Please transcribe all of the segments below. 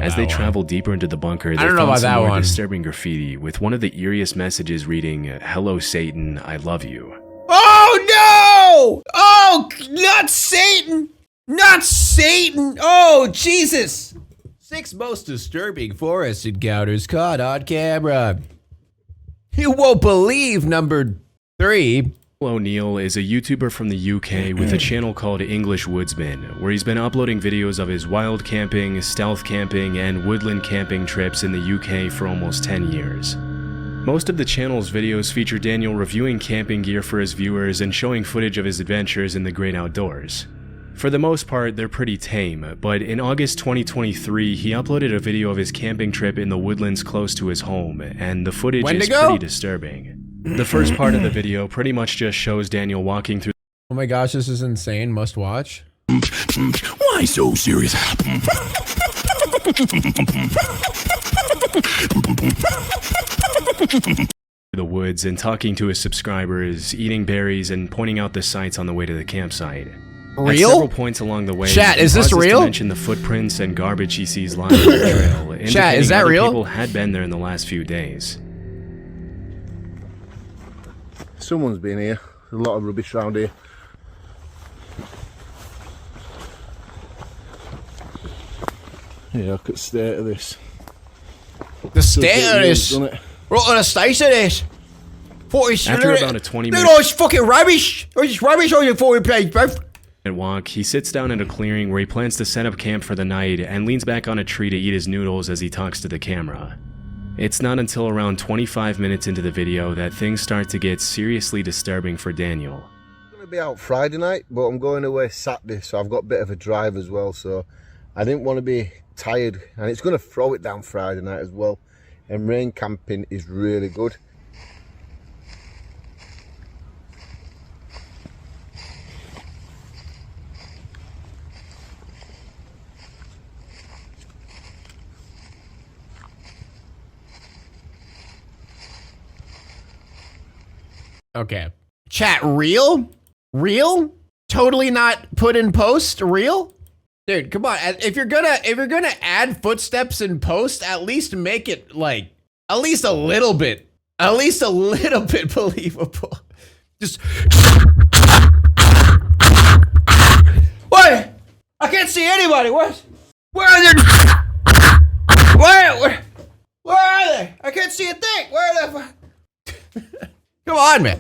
As they travel deeper into the bunker, they found some more disturbing graffiti with one of the eeriest messages reading, "Hello Satan, I love you." Oh no! Oh, not Satan! Not Satan! Oh, Jesus! 6 most disturbing forest encounters caught on camera. You won't believe number 3. O'Neill is a YouTuber from the UK with a channel called English Woodsman, where he's been uploading videos of his wild camping, stealth camping, and woodland camping trips in the UK for almost 10 years. Most of the channel's videos feature Daniel reviewing camping gear for his viewers and showing footage of his adventures in the great outdoors. For the most part, they're pretty tame, but in August 2023, he uploaded a video of his camping trip in the woodlands close to his home, and the footage is pretty disturbing. The first part of the video pretty much just shows Daniel walking through. Oh my gosh, this is insane. Must watch. Why so serious? The woods and talking to his subscribers, eating berries, and pointing out the sights on the way to the campsite. Real? At several points along the way, Chat, is this real? To mention the footprints and garbage he sees lying on the trail. Chat, is that real? People had been there in the last few days. Someone's been here. There's a lot of rubbish around here. Yeah, look at the state of this. The state of this? What on the state of this? After about a 20-minute look at all this fucking rubbish! All this rubbish on your forward page, bro. Walk, he sits down at a clearing where he plans to set up camp for the night and leans back on a tree to eat his noodles as he talks to the camera. It's not until around 25 minutes into the video that things start to get seriously disturbing for Daniel. I'm going to be out Friday night, but I'm going away Saturday, so I've got a bit of a drive as well, so I didn't want to be tired, and it's going to throw it down Friday night as well, and rain camping is really good. Okay. Chat, real? Real? Totally not put in post? Real? Dude, come on. If you're gonna add footsteps in post, at least make it like at least a little bit believable. Just what? I can't see anybody. What? Where are they? Where are they? I can't see a thing. Where are they? Come on, man.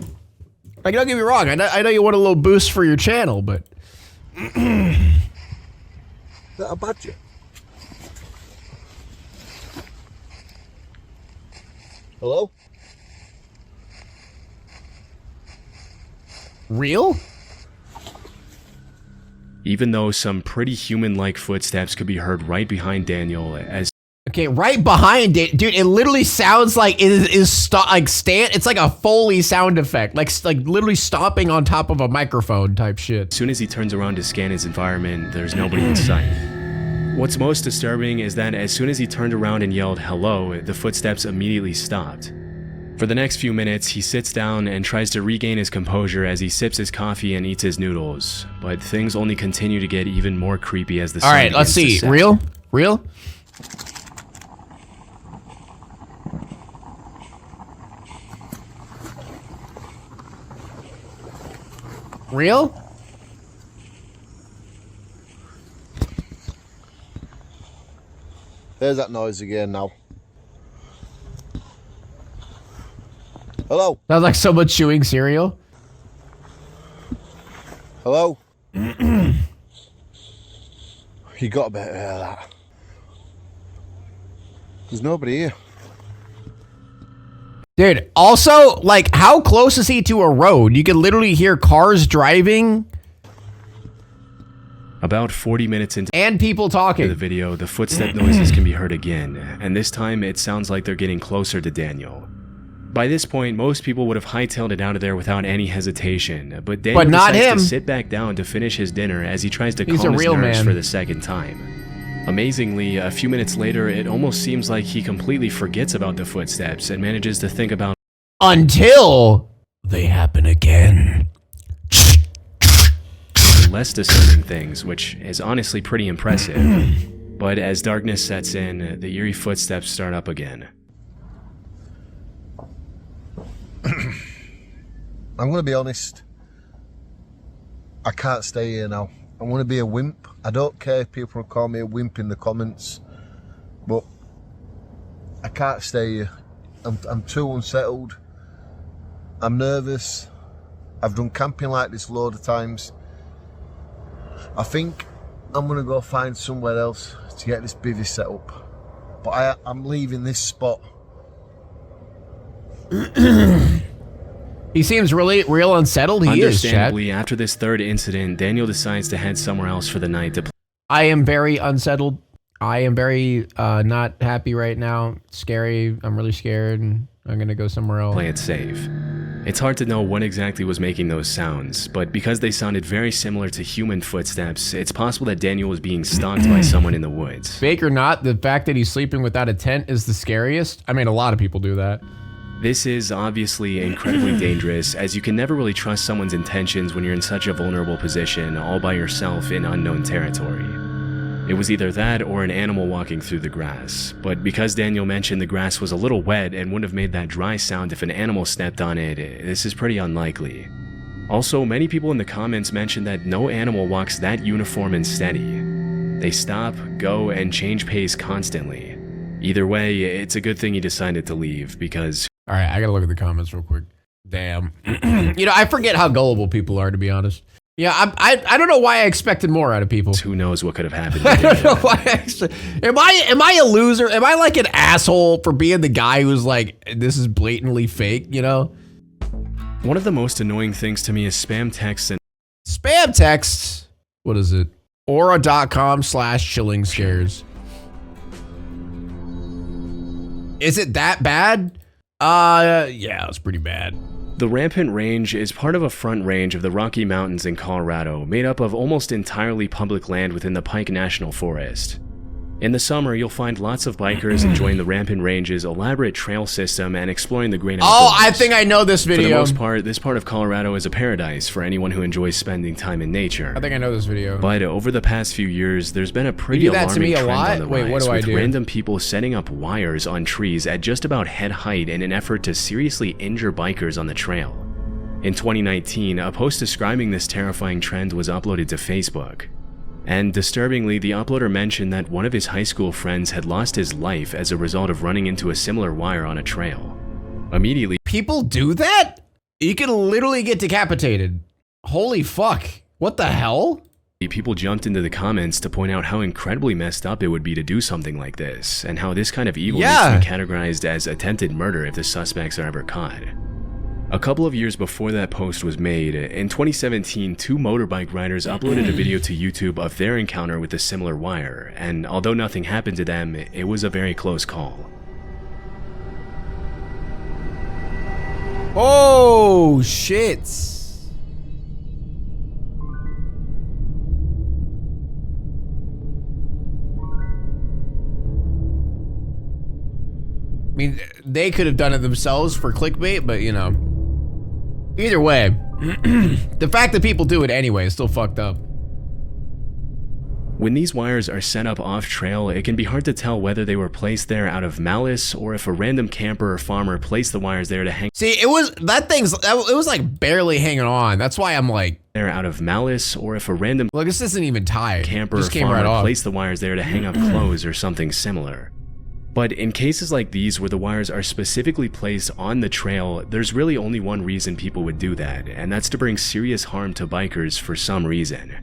Like, don't get me wrong. I know you want a little boost for your channel, but Is that a badger? Hello? real? Even though some pretty human-like footsteps could be heard right behind Daniel as Okay, right behind it, dude. It literally sounds like it's like a Foley sound effect, like literally stomping on top of a microphone type shit. As soon as he turns around to scan his environment, there's nobody in sight. What's most disturbing is that as soon as he turned around and yelled hello, the footsteps immediately stopped. For the next few minutes, he sits down and tries to regain his composure as he sips his coffee and eats his noodles, but things only continue to get even more creepy as the sun begins to set. All right, let's see. Real? Real? Real? There's that noise again now. Hello? Sounds like someone chewing cereal. Hello? You got a bit of that. There's nobody here. Dude, also, like, how close is he to a road? You can literally hear cars driving. About 40 minutes into and people talking. The video, the footstep noises can be heard again, and this time it sounds like they're getting closer to Daniel. By this point, most people would have hightailed it out of there without any hesitation, but Daniel decides to sit back down to finish his dinner as he tries to calm his nerves for the second time. Amazingly, a few minutes later, it almost seems like he completely forgets about the footsteps and manages to think about until they happen again. less disturbing things, which is honestly pretty impressive. But as darkness sets in, the eerie footsteps start up again. I'm going to be honest. I can't stay here now. I want to be a wimp. I don't care if people call me a wimp in the comments, but I can't stay here. I'm too unsettled. I'm nervous. I've done camping like this loads of times. I think I'm going to go find somewhere else to get this bivvy set up. But I'm leaving this spot. He seems really real unsettled. He is, Chad. Understandably, after this third incident, Daniel decides to head somewhere else for the night to I am very unsettled. I am very not happy right now. Scary. I'm really scared, and I'm gonna go somewhere else. play it safe. It's hard to know what exactly was making those sounds, but because they sounded very similar to human footsteps, it's possible that Daniel was being stalked by someone in the woods. Fake or not, the fact that he's sleeping without a tent is the scariest. I mean, a lot of people do that. This is obviously incredibly dangerous, as you can never really trust someone's intentions when you're in such a vulnerable position, all by yourself in unknown territory. It was either that or an animal walking through the grass, but because Daniel mentioned the grass was a little wet and wouldn't have made that dry sound if an animal stepped on it, this is pretty unlikely. Also, many people in the comments mentioned that no animal walks that uniform and steady. They stop, go, and change pace constantly. Either way, it's a good thing he decided to leave, because All right, I gotta look at the comments real quick. Damn. You know, I forget how gullible people are, to be honest. Yeah, I don't know why I expected more out of people. who knows what could have happened. I don't know why am I a loser? Am I like an asshole for being the guy who's like, this is blatantly fake, you know? One of the most annoying things to me is spam texts and Spam texts. What is it? Aura.com/chilling scares. Is it that bad? Yeah, it's pretty bad. The Rampant Range is part of a front range of the Rocky Mountains in Colorado, made up of almost entirely public land within the Pike National Forest. In the summer, you'll find lots of bikers enjoying the Rampant Range's elaborate trail system and exploring the great outdoors. Oh, I think I know this video. For the most part, this part of Colorado is a paradise for anyone who enjoys spending time in nature. I think I know this video. But over the past few years, there's been a pretty You do that to alarming me a trend lot? on the Wait, rise, what do I with do? random people setting up wires on trees at just about head height in an effort to seriously injure bikers on the trail. In 2019, a post describing this terrifying trend was uploaded to Facebook. And disturbingly, the uploader mentioned that one of his high school friends had lost his life as a result of running into a similar wire on a trail. Immediately, People do that? You can literally get decapitated. Holy fuck. What the hell? people jumped into the comments to point out how incredibly messed up it would be to do something like this, and how this kind of evil needs to be categorized as attempted murder if the suspects are ever caught. A couple of years before that post was made, in 2017, two motorbike riders uploaded a video to YouTube of their encounter with a similar wire, and although nothing happened to them, it was a very close call. Oh, shit. I mean, they could have done it themselves for clickbait, but you know. Either way, the fact that people do it anyway is still fucked up. When these wires are set up off-trail, it can be hard to tell whether they were placed there out of malice or if a random camper or farmer placed the wires there to hang. See, it was like barely hanging on. That's why I'm like, There out of malice, or if a random look, this isn't even tied. camper or Just came farmer right off. placed the wires there to hang up clothes or something similar. But in cases like these where the wires are specifically placed on the trail, there's really only one reason people would do that, and that's to bring serious harm to bikers for some reason.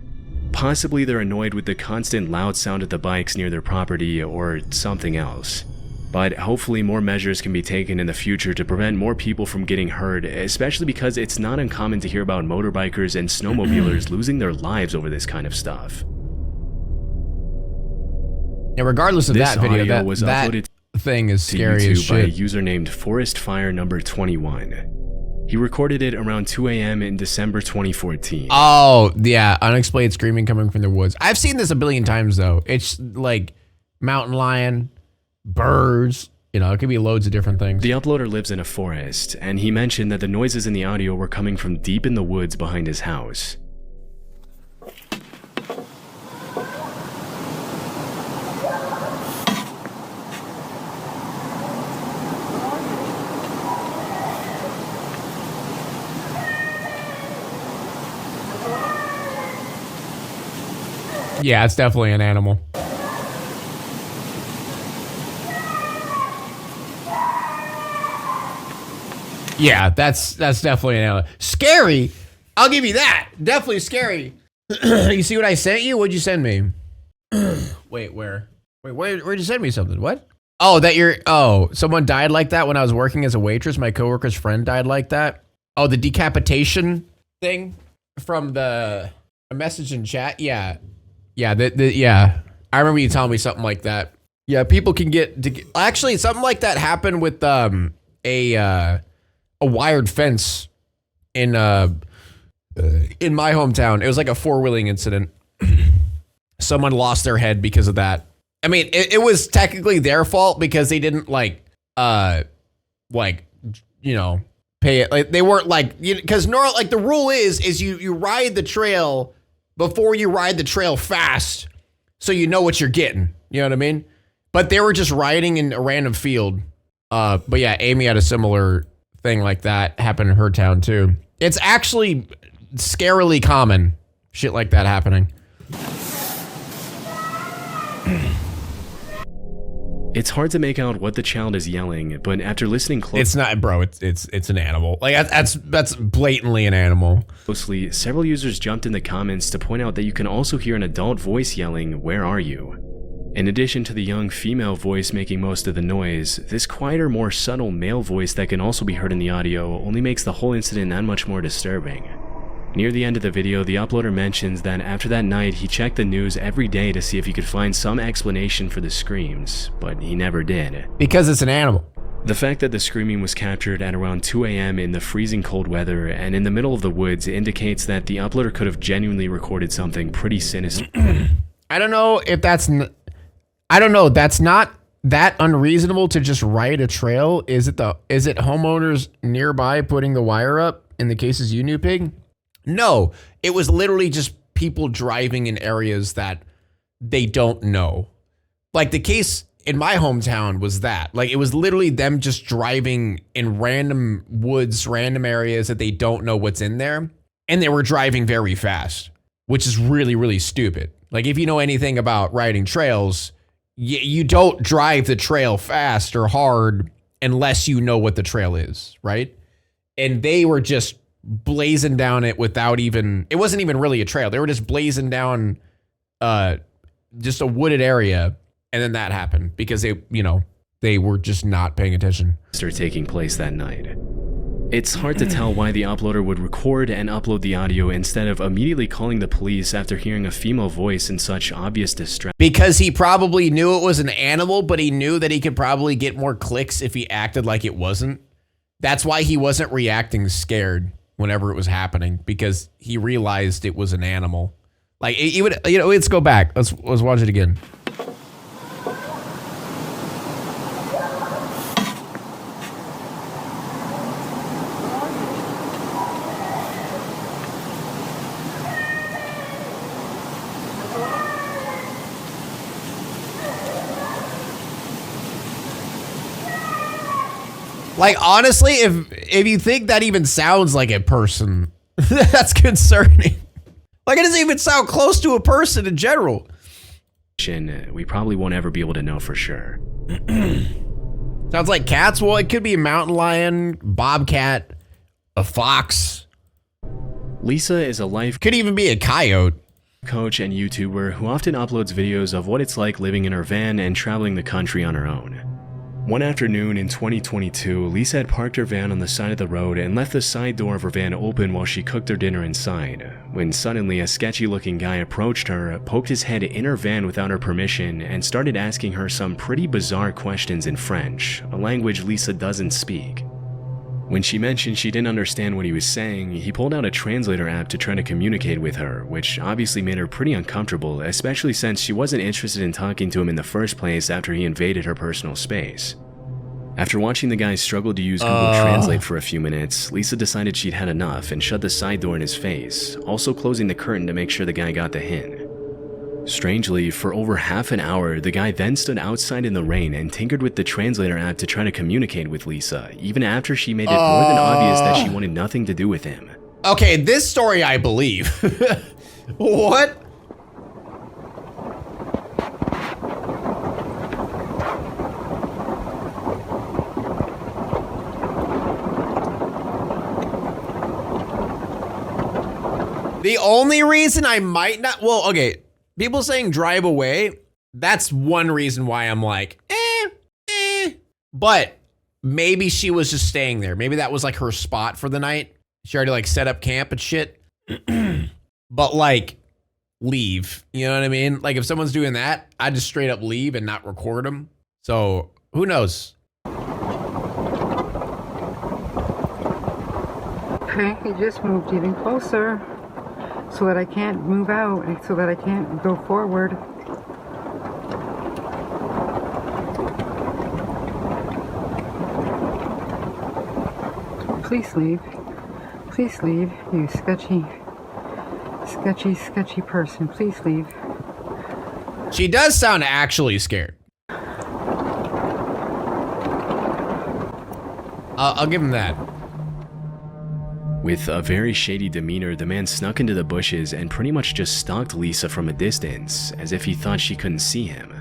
Possibly they're annoyed with the constant loud sound of the bikes near their property or something else. But hopefully more measures can be taken in the future to prevent more people from getting hurt, especially because it's not uncommon to hear about motorbikers and snowmobilers losing their lives over this kind of stuff. Yeah, regardless of This that video, audio was that uploaded thing is to scary as YouTube by a shit. user named ForestFire21. He recorded it around 2 a.m. in December 2014. Oh, yeah, unexplained screaming coming from the woods. I've seen this a billion times though. It's like mountain lion, birds, you know, it could be loads of different things. The uploader lives in a forest, and he mentioned that the noises in the audio were coming from deep in the woods behind his house. Yeah, it's definitely an animal. Yeah, that's definitely an animal. Scary. I'll give you that. Definitely scary. You see what I sent you? What'd you send me? Wait, where? Wait, where'd you send me something? What? Oh, someone died like that when I was working as a waitress. My coworker's friend died like that. Oh, the decapitation thing from a message in chat. Yeah. Yeah, I remember you telling me something like that. Yeah, people can actually something like that happened with a wired fence in my hometown. It was like a four-wheeling incident. Someone lost their head because of that. I mean, it was technically their fault because they didn't pay it. Like they weren't because the rule is you ride the trail before you ride the trail fast, so you know what you're getting. You know what I mean? But they were just riding in a random field. But yeah, Amy had a similar thing like that happen in her town too. It's actually scarily common, shit like that happening. It's hard to make out what the child is yelling, but after listening it's not, bro. It's an animal. Like that's blatantly an animal. Closely, several users jumped in the comments to point out that you can also hear an adult voice yelling, "Where are you?" In addition to the young female voice making most of the noise, this quieter, more subtle male voice that can also be heard in the audio only makes the whole incident that much more disturbing. Near the end of the video, the uploader mentions that after that night, he checked the news every day to see if he could find some explanation for the screams, but he never did. Because it's an animal. The fact that the screaming was captured at around 2 a.m. in the freezing cold weather and in the middle of the woods indicates that the uploader could have genuinely recorded something pretty sinister. I don't know if that's... I don't know. That's not that unreasonable to just ride a trail. Is it homeowners nearby putting the wire up in the cases you knew, Pig? No, it was literally just people driving in areas that they don't know. Like the case in my hometown was that. Like it was literally them just driving in random woods, random areas that they don't know what's in there. And they were driving very fast, which is really, really stupid. Like if you know anything about riding trails, you don't drive the trail fast or hard unless you know what the trail is, right? And they were just blazing down it without even, it wasn't even really a trail. They were just blazing down just a wooded area, and then that happened because they were just not paying attention. Taking place that night. It's hard to tell why the uploader would record and upload the audio instead of immediately calling the police after hearing a female voice in such obvious distress. Because he probably knew it was an animal, but he knew that he could probably get more clicks if he acted like it wasn't. That's why he wasn't reacting scared whenever it was happening, because he realized it was an animal. Like he would, let's go back. Let's watch it again. Like, honestly, if you think that even sounds like a person, that's concerning. Like, it doesn't even sound close to a person in general. We probably won't ever be able to know for sure. Sounds like cats. Well, it could be a mountain lion, bobcat, a fox. Lisa is a life could even be a coyote. Coach and YouTuber who often uploads videos of what it's like living in her van and traveling the country on her own. One afternoon in 2022, Lisa had parked her van on the side of the road and left the side door of her van open while she cooked her dinner inside, when suddenly a sketchy-looking guy approached her, poked his head in her van without her permission, and started asking her some pretty bizarre questions in French, a language Lisa doesn't speak. When she mentioned she didn't understand what he was saying, he pulled out a translator app to try to communicate with her, which obviously made her pretty uncomfortable, especially since she wasn't interested in talking to him in the first place after he invaded her personal space. After watching the guy struggle to use Google Translate for a few minutes, Lisa decided she'd had enough and shut the side door in his face, also closing the curtain to make sure the guy got the hint. Strangely, for over half an hour, the guy then stood outside in the rain and tinkered with the translator app to try to communicate with Lisa, even after she made it more than obvious that she wanted nothing to do with him. Okay, this story I believe. What? The only reason I might not, well, okay, people saying drive away, that's one reason why I'm like, but maybe she was just staying there. Maybe that was like her spot for the night. She already like set up camp and shit. But like, leave, you know what I mean? Like if someone's doing that, I just straight up leave and not record them. So who knows? Hank, he just moved even closer so that I can't move out and so that I can't go forward. Please leave. Please leave, you sketchy person. Please leave. She does sound actually scared. I'll give him that. With a very shady demeanor, the man snuck into the bushes and pretty much just stalked Lisa from a distance, as if he thought she couldn't see him.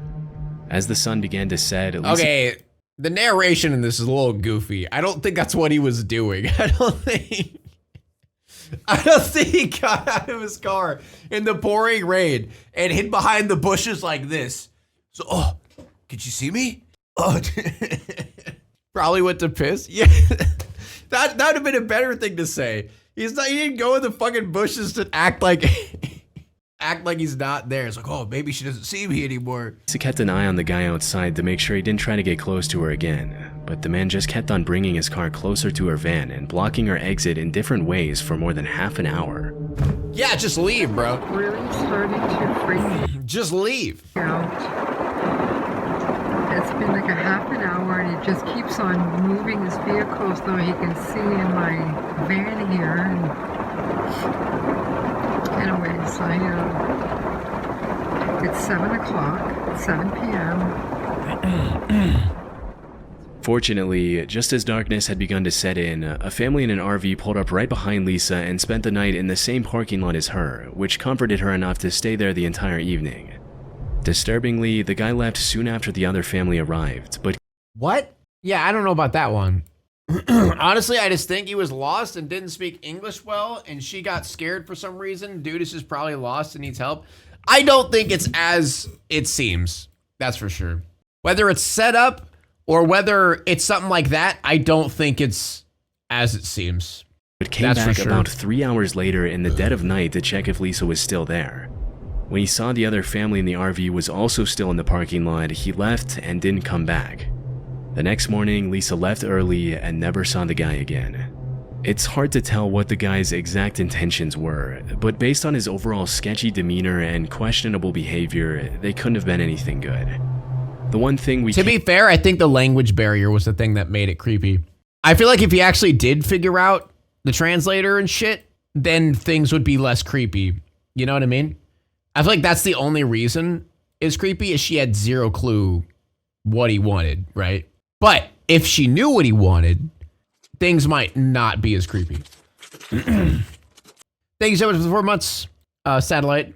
As the sun began to set, Lisa— Okay, the narration in this is a little goofy. I don't think that's what he was doing. I don't think he got out of his car in the pouring rain and hid behind the bushes like this. So, oh, could you see me? Oh, probably went to piss. Yeah, that would have been a better thing to say. He didn't go in the fucking bushes to act like he's not there. It's like, oh, maybe she doesn't see me anymore. Lisa kept an eye on the guy outside to make sure he didn't try to get close to her again, but the man just kept on bringing his car closer to her van and blocking her exit in different ways for more than half an hour. Yeah, just leave, bro. Really starting to freak me Just leave. out. It's been like a half an hour and he just keeps on moving his vehicle so he can see in my van here. And anyways, it's 7 o'clock, 7 p.m. Fortunately, just as darkness had begun to set in, a family in an RV pulled up right behind Lisa and spent the night in the same parking lot as her, which comforted her enough to stay there the entire evening. Disturbingly, the guy left soon after the other family arrived, but— What? Yeah, I don't know about that one. Honestly, I just think he was lost and didn't speak English well, and she got scared for some reason. Dude is just probably lost and needs help. I don't think it's as it seems. That's for sure. Whether it's set up or whether it's something like that, I don't think it's as it seems. But came back about 3 hours later in the dead of night to check if Lisa was still there. When he saw the other family in the RV was also still in the parking lot, he left and didn't come back. The next morning, Lisa left early and never saw the guy again. It's hard to tell what the guy's exact intentions were, but based on his overall sketchy demeanor and questionable behavior, they couldn't have been anything good. The one thing we— To be fair, I think the language barrier was the thing that made it creepy. I feel like if he actually did figure out the translator and shit, then things would be less creepy. You know what I mean? I feel like that's the only reason it's creepy is she had zero clue what he wanted, right? But if she knew what he wanted, things might not be as creepy. Thank you so much for the 4 months, Satellite.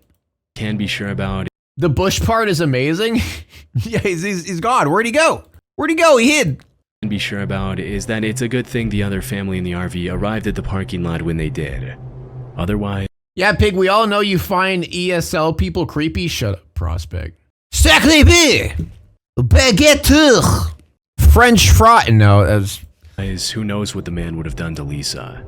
can be sure about— The bush part is amazing. Yeah, he's gone. Where'd he go? Where'd he go? He hid. Can be sure about is that it's a good thing the other family in the RV arrived at the parking lot when they did. Otherwise— Yeah, Pig, we all know you find ESL people creepy. Shut up, Prospect. Sacré bé! Baguette! French fry. No, that was— who knows what the man would have done to Lisa.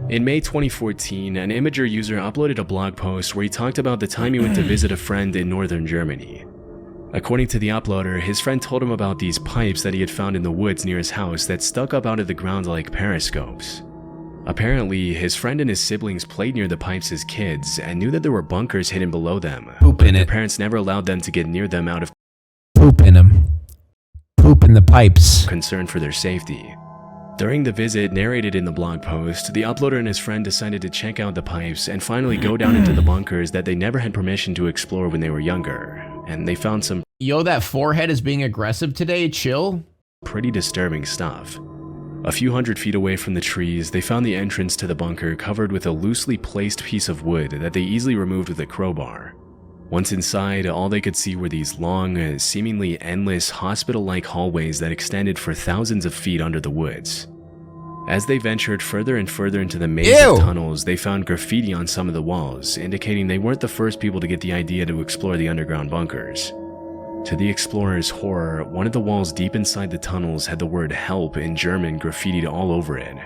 In May 2014, an Imager user uploaded a blog post where he talked about the time he went to visit a friend in northern Germany. According to the uploader, his friend told him about these pipes that he had found in the woods near his house that stuck up out of the ground like periscopes. Apparently, his friend and his siblings played near the pipes as kids and knew that there were bunkers hidden below them, Poop but in their it. parents never allowed them to get near them out of Poop in them. Poop in the pipes. concern for their safety. During the visit narrated in the blog post, the uploader and his friend decided to check out the pipes and finally go down into the bunkers that they never had permission to explore when they were younger, and they found some Yo, that forehead is being aggressive today. Chill. pretty disturbing stuff. A few hundred feet away from the trees, they found the entrance to the bunker covered with a loosely placed piece of wood that they easily removed with a crowbar. Once inside, all they could see were these long, seemingly endless hospital-like hallways that extended for thousands of feet under the woods. As they ventured further and further into the maze Ew. of tunnels, they found graffiti on some of the walls, indicating they weren't the first people to get the idea to explore the underground bunkers. To the explorers' horror, one of the walls deep inside the tunnels had the word "help" in German graffitied all over it.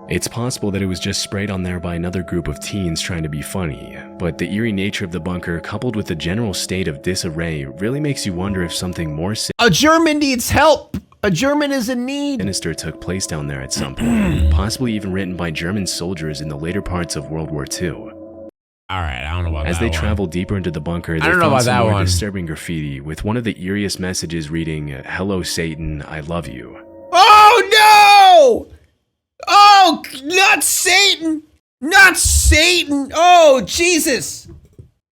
It's possible that it was just sprayed on there by another group of teens trying to be funny, but the eerie nature of the bunker coupled with the general state of disarray really makes you wonder if something more A German needs help. A German is in need. sinister took place down there at some point, possibly even written by German soldiers in the later parts of World War II. All right, I don't know about As that they one. traveled deeper into the bunker, they I don't know found about some that more one. disturbing graffiti, with one of the eeriest messages reading, "Hello Satan, I love you." Oh no! Oh, not Satan! Not Satan! Oh, Jesus!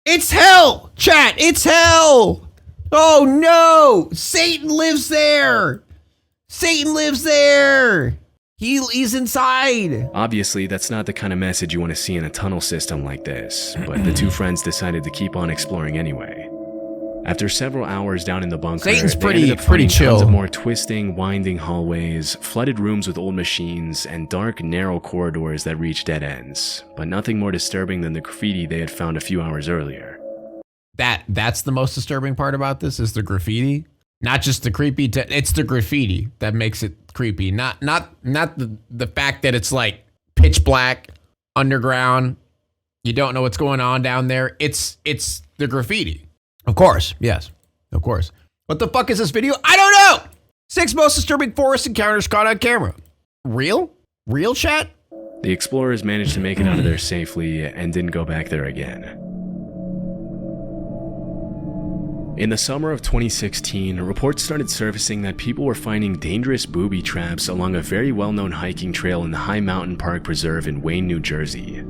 It's hell! Chat, it's hell! Oh no! Satan lives there! Satan lives there! He's inside! Obviously, that's not the kind of message you want to see in a tunnel system like this, but the two friends decided to keep on exploring anyway. After several hours down in the bunker, Satan's they pretty- ended up pretty finding tons chill. of more twisting, winding hallways, flooded rooms with old machines, and dark, narrow corridors that reached dead ends, but nothing more disturbing than the graffiti they had found a few hours earlier. That's the most disturbing part about this is the graffiti. Not just the creepy, it's the graffiti that makes it creepy. Not the fact that it's like pitch black, underground. You don't know what's going on down there. It's the graffiti. Of course, yes, of course. What the fuck is this video? I don't know. 6 most disturbing forest encounters caught on camera. Real? Real chat? The explorers managed to make it out of there safely and didn't go back there again. In the summer of 2016, reports started surfacing that people were finding dangerous booby traps along a very well-known hiking trail in the High Mountain Park Preserve in Wayne, New Jersey.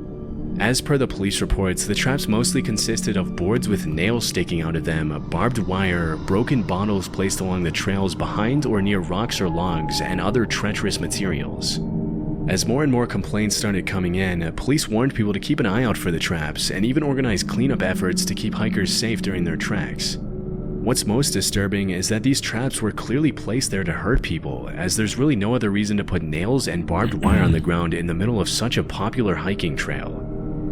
As per the police reports, the traps mostly consisted of boards with nails sticking out of them, barbed wire, broken bottles placed along the trails behind or near rocks or logs, and other treacherous materials. As more and more complaints started coming in, police warned people to keep an eye out for the traps and even organized cleanup efforts to keep hikers safe during their treks. What's most disturbing is that these traps were clearly placed there to hurt people, as there's really no other reason to put nails and barbed wire on the ground in the middle of such a popular hiking trail.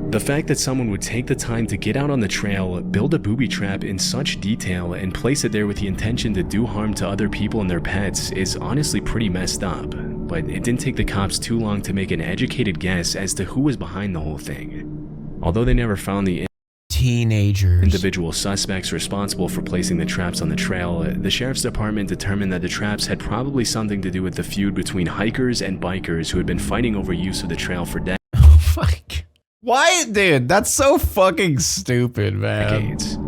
The fact that someone would take the time to get out on the trail, build a booby trap in such detail, and place it there with the intention to do harm to other people and their pets is honestly pretty messed up, but it didn't take the cops too long to make an educated guess as to who was behind the whole thing. Although they never found the Teenagers. individual suspects responsible for placing the traps on the trail, the sheriff's department determined that the traps had probably something to do with the feud between hikers and bikers who had been fighting over use of the trail for Fuck. Why, dude? That's so fucking stupid, man. decades.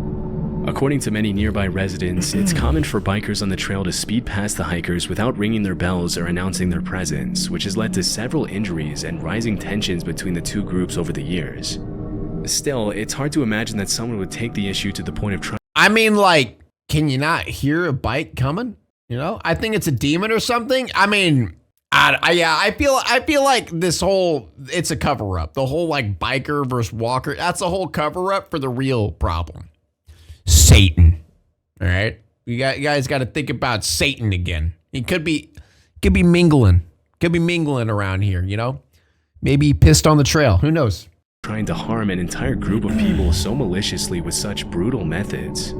According to many nearby residents, it's common for bikers on the trail to speed past the hikers without ringing their bells or announcing their presence, which has led to several injuries and rising tensions between the two groups over the years. Still, it's hard to imagine that someone would take the issue to the point of trying. I mean, like, can you not hear a bike coming? You know, I think it's a demon or something. I mean, I feel like this whole, it's a cover up. The whole like biker versus walker, that's a whole cover up for the real problem. Satan. All right, you guys got to think about Satan again. He could be mingling around here. You know, maybe he pissed on the trail. Who knows? Trying to harm an entire group of people so maliciously with such brutal methods.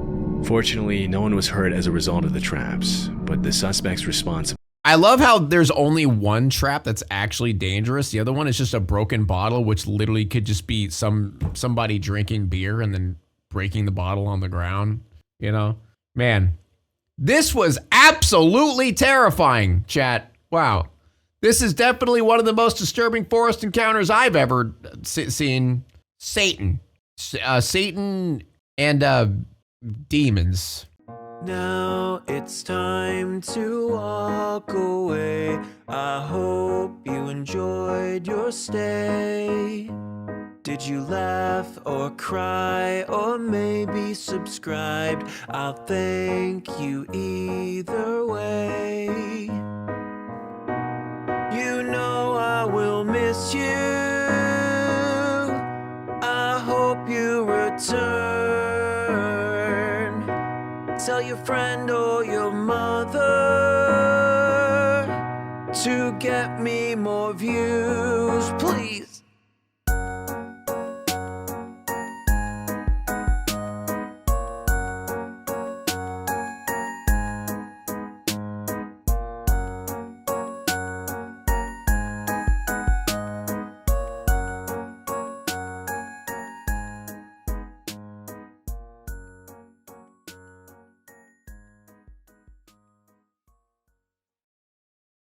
Fortunately, no one was hurt as a result of the traps, but the suspect's response. I love how there's only one trap that's actually dangerous. The other one is just a broken bottle, which literally could just be somebody drinking beer and then breaking the bottle on the ground. You know, man, this was absolutely terrifying, chat. Wow. This is definitely one of the most disturbing forest encounters I've ever seen. Satan. Satan and demons. Now it's time to walk away. I hope you enjoyed your stay. Did you laugh or cry or maybe subscribed? I'll thank you either way. You know I will miss you. I hope you return. Tell your friend or your mother to get me more views, please.